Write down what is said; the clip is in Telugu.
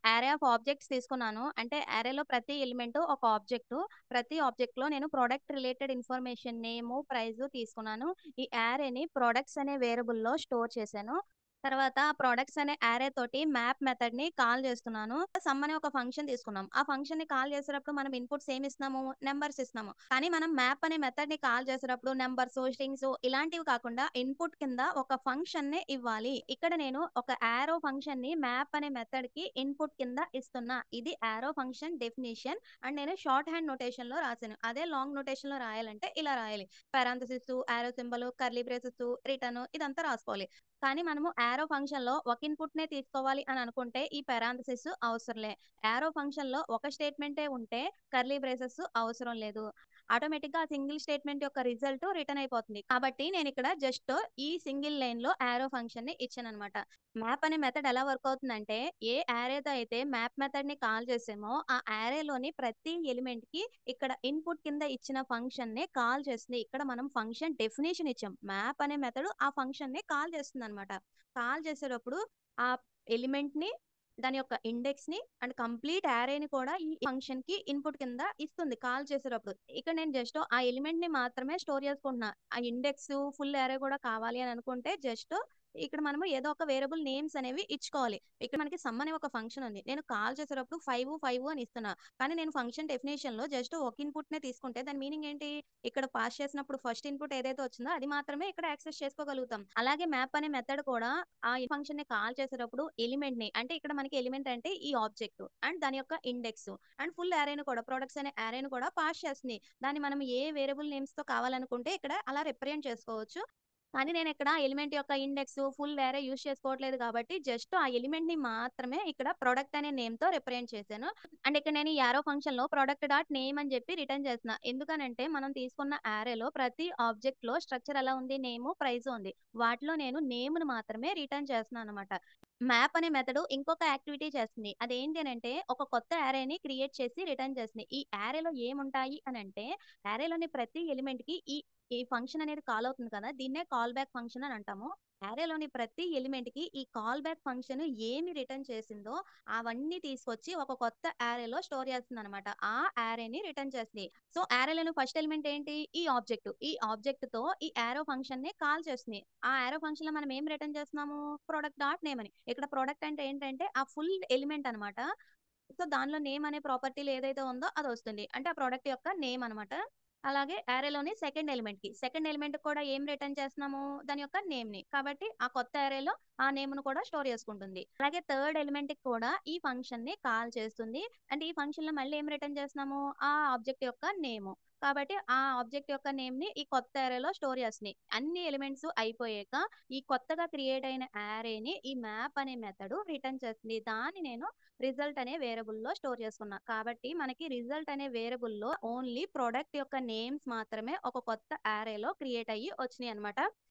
అరే ఆఫ్ ఆబ్జెక్ట్స్ తీసుకున్నాను. అంటే అరేలో ప్రతి ఎలిమెంట్ ఒక ఆబ్జెక్టు. ప్రతి ఆబ్జెక్ట్‌లో నేను ప్రొడక్ట్ రిలేటెడ్ ఇన్ఫర్మేషన్ నేము, ప్రైజు తీసుకున్నాను. ఈ అరేని ప్రొడక్ట్స్ అనే వేరియబుల్‌లో స్టోర్ చేశాను. తర్వాత ఆ ప్రొడక్ట్స్ అనే అరే తోటి మ్యాప్ మెథడ్‌ని కాల్ చేస్తున్నాను. సమ్ అనే ఒక ఫంక్షన్ తీసుకున్నాం. ఆ ఫంక్షన్‌ని కాల్ చేసేటప్పుడు మనం ఇన్‌పుట్స్ ఏమి ఇస్తున్నాము? నంబర్స్ ఇస్తున్నాము. కానీ మనం మ్యాప్ అనే మెథడ్‌ని కాల్ చేసేటప్పుడు నంబర్స్, స్ట్రింగ్స్ ఇలాంటివి కాకుండా ఇన్‌పుట్ కింద ఒక ఫంక్షన్‌నే ఇవ్వాలి. ఇక్కడ నేను ఒక యారో ఫంక్షన్‌ని మ్యాప్ అనే మెథడ్‌కి ఇన్‌పుట్ కింద ఇస్తున్నా. ఇది యారో ఫంక్షన్ డెఫినిషన్ అండ్ నేను షార్ట్ హ్యాండ్ నోటేషన్‌లో రాసాను. అదే లాంగ్ నోటేషన్‌లో రాయాలంటే ఇలా రాయాలి. Parenthesis, arrow symbol, curly braces, return ఇదంతా రాసుకోవాలి. కానీ మనము యారో ఫంక్షన్‌లో ఒక ఇన్‌పుట్‌నే తీసుకోవాలి అని అనుకుంటే ఈ పారాంథసిస్ అవసరంలే. యారో ఫంక్షన్‌లో ఒక స్టేట్‌మెంటే ఉంటే కర్లీ బ్రేసెస్ అవసరం లేదు. ఆటోమేటిక్‌గా ఆ సింగిల్ స్టేట్‌మెంట్ యొక్క రిజల్ట్ రిటర్న్ అయిపోతుంది. కాబట్టి నేనిక్కడ జస్ట్ ఈ సింగిల్ లైన్‌లో యారో ఫంక్షన్‌ని ఇచ్చాననమాట. మ్యాప్ అనే మెథడ్ ఎలా వర్క్ అవుతుందంటే, ఏ యారేతో అయితే మ్యాప్ మెథడ్‌ని కాల్ చేసామో, ఆ యారేలోని ప్రతి ఎలిమెంట్‌కి ఇక్కడ ఇన్‌పుట్ కింద ఇచ్చిన ఫంక్షన్‌నే కాల్ చేస్తుంది. ఇక్కడ మనం ఫంక్షన్ డెఫినిషన్ ఇచ్చాం. మ్యాప్ అనే మెథడ్ ఆ ఫంక్షన్‌ని కాల్ చేస్తుందనమాట. కాల్ చేసేటప్పుడు ఆ ఎలిమెంట్‌ని, దాని యొక్క ఇండెక్స్‌ని అండ్ కంప్లీట్ యారేని కూడా ఈ ఫంక్షన్‌కి ఇన్‌పుట్ కింద ఇస్తుంది కాల్ చేసేటప్పుడు. ఇక్కడ నేను జస్ట్ ఆ ఎలిమెంట్‌ని మాత్రమే స్టోర్ చేసుకుంటున్నా. ఆ ఇండెక్స్, ఫుల్ యారే కూడా కావాలి అని అనుకుంటే జస్ట్ ఇక్కడ మనము ఏదో ఒక వేరియబుల్ నేమ్స్ అనేవి ఇచ్చుకోవాలి. ఇక్కడ మనకి సమ్ అనే ఒక ఫంక్షన్ ఉంది. నేను కాల్ చేసేటప్పుడు 5, 5 అని ఇస్తున్నా. కానీ నేను ఫంక్షన్ డెఫినిషన్‌లో జస్ట్ ఒక ఇన్‌పుట్‌నే తీసుకుంటే దాని మీనింగ్ ఏంటి? ఇక్కడ పాస్ చేసినప్పుడు ఫస్ట్ ఇన్‌పుట్ ఏదైతే వచ్చిందో అది మాత్రమే ఇక్కడ యాక్సెస్ చేసుకోగలుగుతాం. అలాగే మ్యాప్ అనే మెథడ్ కూడా ఆ ఫంక్షన్‌ని కాల్ చేసేటప్పుడు ఎలిమెంట్‌ని అంటే ఇక్కడ మనకి ఎలిమెంట్ అంటే ఈ ఆబ్జెక్ట్ అండ్ దాని యొక్క ఇండెక్స్ అండ్ ఫుల్ అరేని కూడా ప్రొడక్ట్స్ అనే అరేని కూడా పాస్ చేస్తుంది. దాన్ని మనం ఏ వేరియబుల్ నేమ్స్‌తో కావాలనుకుంటే ఇక్కడ అలా రిప్రజెంట్ చేసుకోవచ్చు. కానీ నేనిక్కడ ఎలిమెంట్ యొక్క ఇండెక్స్, ఫుల్ అరే యూజ్ చేసుకోవట్లేదు కాబట్టి జస్ట్ ఆ ఎలిమెంట్‌ని మాత్రమే ఇక్కడ ప్రొడక్ట్ అనే నేమ్‌తో రిప్రజెంట్ చేశాను. అండ్ ఇక్కడ నేను ఈ యారో ఫంక్షన్‌లో ప్రొడక్ట్ డాట్ నేమ్ అని చెప్పి రిటర్న్ చేస్తున్నా. ఎందుకనంటే మనం తీసుకున్న యారేలో ప్రతి ఆబ్జెక్ట్‌లో స్ట్రక్చర్ ఎలా ఉంది? నేము, ప్రైస్ ఉంది. వాటిలో నేను నేమ్‌ని మాత్రమే రిటర్న్ చేస్తున్నాననమాట. మ్యాప్ అనే మెథడ్ ఇంకొక యాక్టివిటీ చేస్తుంది. అదేంటి అనంటే ఒక కొత్త యారేని క్రియేట్ చేసి రిటర్న్ చేస్తుంది. ఈ యారేలో ఏముంటాయి అనంటే యారేలోని ప్రతి ఎలిమెంట్‌కి ఈ ఫంక్షన్ అనేది కాల్ అవుతుంది కదా! దీన్నే కాల్ బ్యాక్ ఫంక్షన్ అని అంటాము. యారేలోని ప్రతి ఎలిమెంట్‌కి ఈ కాల్ బ్యాక్ ఫంక్షన్ ఏమి రిటర్న్ చేసిందో అవన్నీ తీసుకొచ్చి ఒక కొత్త యారేలో స్టోర్ చేస్తుందనమాట. ఆ యారేని రిటర్న్ చేస్తుంది. సో, యారేలోని ఫస్ట్ ఎలిమెంట్ ఏంటి? ఈ ఆబ్జెక్ట్. ఈ ఆబ్జెక్ట్‌తో ఈ యారో ఫంక్షన్‌ని కాల్ చేస్తుంది. ఆ యారో ఫంక్షన్‌లో మనం ఏం రిటర్న్ చేస్తున్నాము? ప్రొడక్ట్ డాట్ నేమ్ అని. ఇక్కడ ప్రొడక్ట్ అంటే ఏంటంటే ఆ ఫుల్ ఎలిమెంట్ అనమాట. సో, దానిలో నేమ్ అనే ప్రాపర్టీలో ఏదైతే ఉందో అదొస్తుంది. అంటే ఆ ప్రొడక్ట్ యొక్క నేమ్ అనమాట. అలాగే అరేలోని సెకండ్ ఎలిమెంట్‌కి కూడా ఏం రిటర్న్ చేస్తున్నాము? దాని యొక్క నేమ్‌ని. కాబట్టి ఆ కొత్త అరేలో ఆ నేమ్‌ని కూడా స్టోర్ చేసుకుంటుంది. అలాగే థర్డ్ ఎలిమెంట్‌కి కూడా ఈ ఫంక్షన్‌ని కాల్ చేస్తుంది. అంటే ఈ ఫంక్షన్‌లో మళ్ళీ ఏం రిటర్న్ చేస్తున్నాము? ఆ ఆబ్జెక్ట్ యొక్క నేము. కాబట్టి ఆ ఆబ్జెక్ట్ యొక్క నేమ్‌ని ఈ కొత్త అరేలో స్టోర్ చేస్తుంది. అన్ని ఎలిమెంట్స్ అయిపోయాక ఈ కొత్తగా క్రియేట్ అయిన అరేని ఈ మ్యాప్ అనే మెథడ్ రిటర్న్ చేస్తుంది. దాన్ని నేను రిజల్ట్ అనే వేరియబుల్‌లో స్టోర్ చేసుకున్నా. కాబట్టి మనకి రిజల్ట్ అనే వేరియబుల్‌లో ఓన్లీ ప్రొడక్ట్ యొక్క నేమ్స్ మాత్రమే ఒక కొత్త అరేలో క్రియేట్ అయ్యి వచ్చినాయన్నమాట.